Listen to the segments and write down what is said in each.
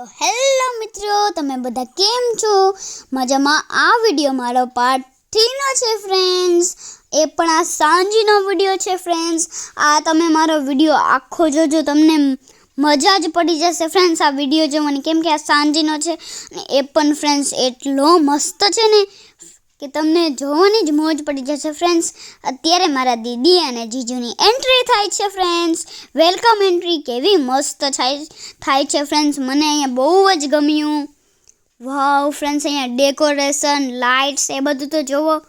તો હેલો મિત્રો, તમે બધા કેમ છો? મજામાં? આ વિડીયો મારો પાર્ટ 3 નો છે ફ્રેન્ડ્સ. એ પણ આ સાંજનો વિડીયો છે ફ્રેન્ડ્સ. આ તમે મારો વિડીયો આખો જોજો, તમને મજા જ પડી જશે ફ્રેન્ડ્સ આ વિડીયો જોવાની, કેમ કે આ સાંજનો છે અને એ પણ ફ્રેન્ડ્સ એટલો મસ્ત છે ને કે તમને જોવાની જ મોજ પડી જશે ફ્રેન્ડ્સ. અત્યારે મારા દીદી અને જીજુની એન્ટ્રી થાય છે ફ્રેન્ડ્સ. વેલકમ એન્ટ્રી કેવી મસ્ત થાય છે ફ્રેન્ડ્સ. મને અહીંયા બહુ જ ગમ્યું. વાવ ફ્રેન્ડ્સ, અહીંયા ડેકોરેશન, લાઇટ્સ એ બધું તો જોવો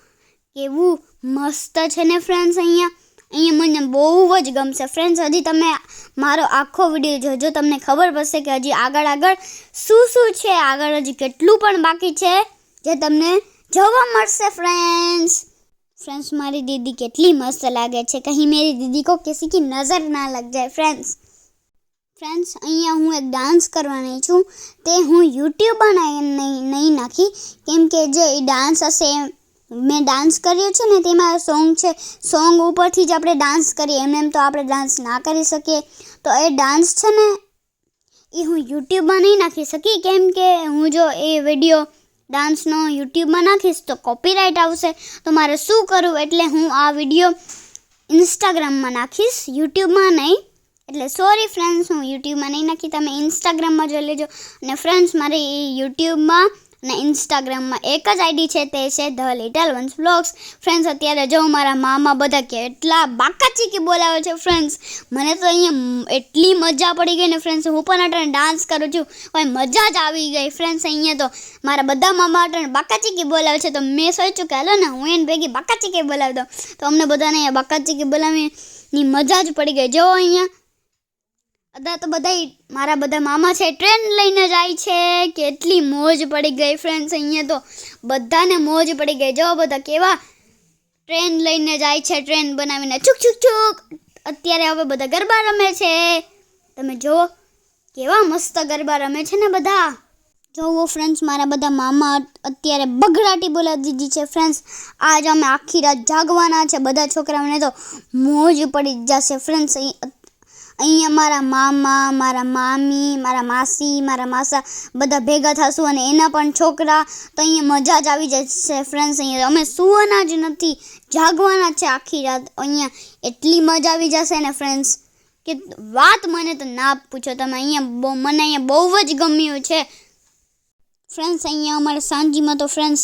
કેવું મસ્ત છે ને ફ્રેન્ડ્સ. અહીંયા મને બહુ જ ગમશે ફ્રેન્ડ્સ. હજી તમે મારો આખો વિડીયો જોજો, તમને ખબર પડશે કે હજી આગળ શું છે, આગળ હજી કેટલું પણ બાકી છે જે તમને જોવા મળશે ફ્રેન્ડ્સ. મારી દીદી કેટલી મસ્ત લાગે છે, કहीं मेरी दीदी को किसी की नज़र ना लग जाए ફ્રેન્ડ્સ. અહીંયા હું એક ડાન્સ કરવાની છું, તે હું યુટ્યુબમાં નહીં નાખી, કેમ કે જે ડાન્સ હશે મેં ડાન્સ કર્યો છે ને તેમાં સોંગ છે, સોંગ ઉપરથી જ આપણે ડાન્સ કરીએ, એમ તો આપણે ડાન્સ ના કરી શકીએ. તો એ ડાન્સ છે ને એ હું યુટ્યુબમાં નહીં નાખી શકી, કેમ કે હું જો એ વિડીયો ડાન્સનો યુટ્યુબમાં નાખીશ તો કોપીરાઇટ આવશે. તો મારે શું કરવું, એટલે હું આ વિડીયો ઇન્સ્ટાગ્રામમાં નાખીશ, યુટ્યુબમાં નહીં. એટલે સોરી ફ્રેન્ડ્સ, હું યુટ્યુબમાં નહીં નાખી, તમે ઇન્સ્ટાગ્રામમાં જોઈ લેજો. અને ફ્રેન્ડ્સ, મારી યુટ્યુબમાં અને ઇન્સ્ટાગ્રામમાં એક જ આઈડી છે, તે છે the little once vlogs. Friends, અત્યારે જો મારા મામા બધા કેટલા બાકાચીકી બોલાવે છે ફ્રેન્ડ્સ. મને તો અહીંયા એટલી મજા પડી ગઈ ને ફ્રેન્ડ્સ, હું પણ અટાણે ડાન્સ કરું છું, ભાઈ મજા જ આવી ગઈ ફ્રેન્ડ્સ. અહીંયા તો મારા બધા મામા અટાણે બાકાચીકી બોલાવે છે, તો મેં સોચ્યું કે હાલો ને હું એને ભેગી બાકાચીકી બોલાવી દઉં. તો અમને બધાને અહીંયા બાકાચીકી બોલાવીની મજા જ પડી ગઈ. જો અહીંયા તો બધા મારા બધા મામા છે ટ્રેન લઈને જાય છે, કેટલી મોજ પડી ગઈ ફ્રેન્ડ્સ. અહીંયા તો બધાને મોજ પડી ગઈ. જો બધા કેવા ટ્રેન લઈને જાય છે, ટ્રેન બનાવીને છુક છુક છુક. અત્યારે હવે બધા ગરબા રમે છે, તમે જુઓ કેવા મસ્ત ગરબા રમે છે ને બધા. જોવો ફ્રેન્ડ્સ, મારા બધા મામા અત્યારે બગડાટી બોલાવી દીધી છે ફ્રેન્ડ્સ. આજ અમે આખી રાત જાગવાના છે, બધા છોકરાઓને તો મોજ પડી જશે ફ્રેન્ડ્સ. અહીંયા મારા મામા, મારા મામી, મારા માસી, મારા માસા બધા ભેગા થશું અને એના પણ છોકરા. તો અહીંયા મજા જ આવી જશે ફ્રેન્ડ્સ. અહીંયા અમે સૂવાના જ નથી, જાગવાના છે આખી રાત. અહીંયા એટલી મજા આવી જશે ને ફ્રેન્ડ્સ કે વાત મને તો ના પૂછો તમે. મને અહીંયા બહુ જ ગમ્યું છે ફ્રેન્ડ્સ. અહીંયા અમારા સાંજીમાં તો ફ્રેન્ડ્સ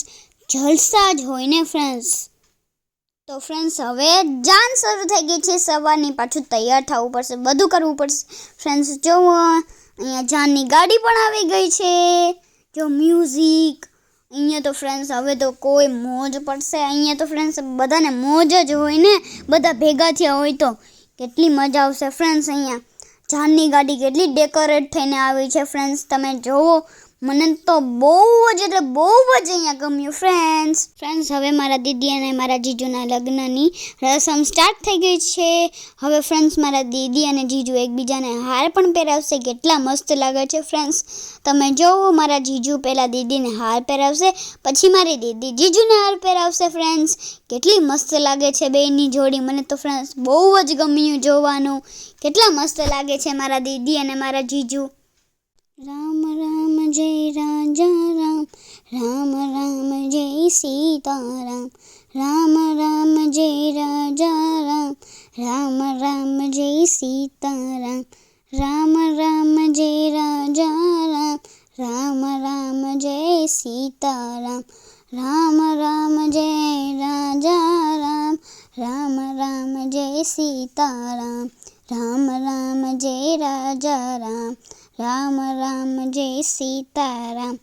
જલસા જ હોય ને ફ્રેન્ડ્સ. તો ફ્રેન્ડ્સ, હવે જાન શરૂ થઈ ગઈ છે સવારની, પાછું તૈયાર થવું પડશે, બધું કરવું પડશે ફ્રેન્ડ્સ. જો અહીંયા જાનની ગાડી પણ આવી ગઈ છે, જો મ્યુઝિક. અહીંયા તો ફ્રેન્ડ્સ હવે તો કોઈ મોજ પડશે. અહીંયા તો ફ્રેન્ડ્સ બધાને મોજ જ હોય ને, બધા ભેગા થયા હોય તો કેટલી મજા આવશે ફ્રેન્ડ્સ. અહીંયા જાનની ગાડી કેટલી ડેકોરેટ થઈને આવી છે ફ્રેન્ડ્સ, તમે જોવો. મને તો બહુ જ અહીંયા ગમ્યું ફ્રેન્ડ્સ. હવે મારા દીદી અને મારા જીજુના લગ્નની રસમ સ્ટાર્ટ થઈ ગઈ છે. હવે ફ્રેન્ડ્સ, મારા દીદી અને જીજુ એકબીજાને હાર પણ પહેરાવશે, કેટલા મસ્ત લાગે છે ફ્રેન્ડ્સ. તમે જોવો, મારા જીજુ પહેલાં દીદીને હાર પહેરાવશે, પછી મારી દીદી જીજુને હાર પહેરાવશે ફ્રેન્ડ્સ. કેટલી મસ્ત લાગે છે બેયની જોડી. મને તો ફ્રેન્ડ્સ બહુ જ ગમ્યું જોવાનું, કેટલા મસ્ત લાગે છે મારા દીદી અને મારા જીજુ. રામ રામ જય રાજા રામ, રામ રામ જય સીતારામ, રામ રામ જય રાજા રામ, રામ રામ જય સીતારામ, રામ રામ જય રાજા રામ, રામ રામ જય સીતારામ, રામ રામ જય રાજા રામ, રામ રામ જય સીતારામ, રામ રામ જય રાજા રામ, રામ રામ જય સીતારામ,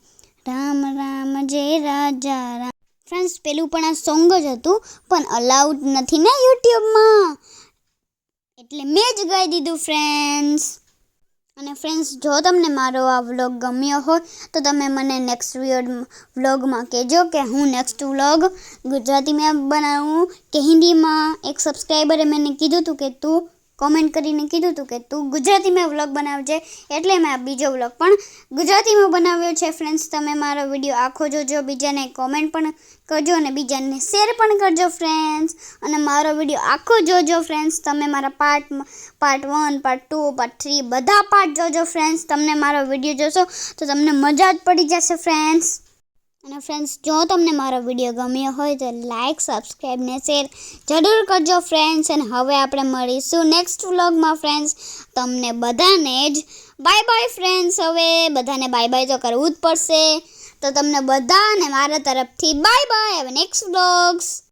રામ રામ જય રાજા રામ. ફ્રેન્ડ્સ, પેલું પણ આ સોંગ જ હતું, પણ અલાઉડ નથી ને યુટ્યુબમાં, એટલે મેં જ ગાઈ દીધું ફ્રેન્ડ્સ. અને ફ્રેન્ડ્સ, જો તમને મારો આ વ્લોગ ગમ્યો હોય તો તમે મને નેક્સ્ટ વ્લોગમાં કહેજો કે હું નેક્સ્ટ વ્લોગ ગુજરાતીમાં બનાવું કે હિન્દીમાં. એક સબસ્ક્રાઈબરે મને કીધું હતું કે તું કોમેન્ટ કરીને કીધું હતું કે તું ગુજરાતીમાં વ્લોગ બનાવજે, એટલે મેં આ બીજો વ્લોગ પણ ગુજરાતીમાં બનાવ્યો છે ફ્રેન્ડ્સ. તમે મારો વિડીયો આખો જોજો, બીજાને કોમેન્ટ પણ કરજો અને બીજાને શેર પણ કરજો ફ્રેન્ડ્સ. અને મારો વિડીયો આખો જોજો ફ્રેન્ડ્સ. તમે મારા પાર્ટ 1, પાર્ટ 2, પાર્ટ 3 બધા પાર્ટ જોજો ફ્રેન્ડ્સ. તમને મારો વિડીયો જોશો તો તમને મજા જ પડી જશે ફ્રેન્ડ્સ. અને ફ્રેન્ડ્સ, જો તમને મારો વિડીયો ગમ્યો હોય તો લાઇક, સબસ્ક્રાઈબ ને શેર જરૂર કરજો ફ્રેન્ડ્સ. અને હવે આપણે મળીશું નેક્સ્ટ વ્લોગમાં ફ્રેન્ડ્સ. તમને બધાને જ બાય બાય ફ્રેન્ડ્સ. હવે બધાને બાય બાય તો કરવું જ પડશે. તો તમને બધાને મારા તરફથી બાય બાય. હવે નેક્સ્ટ વ્લોગ્સ.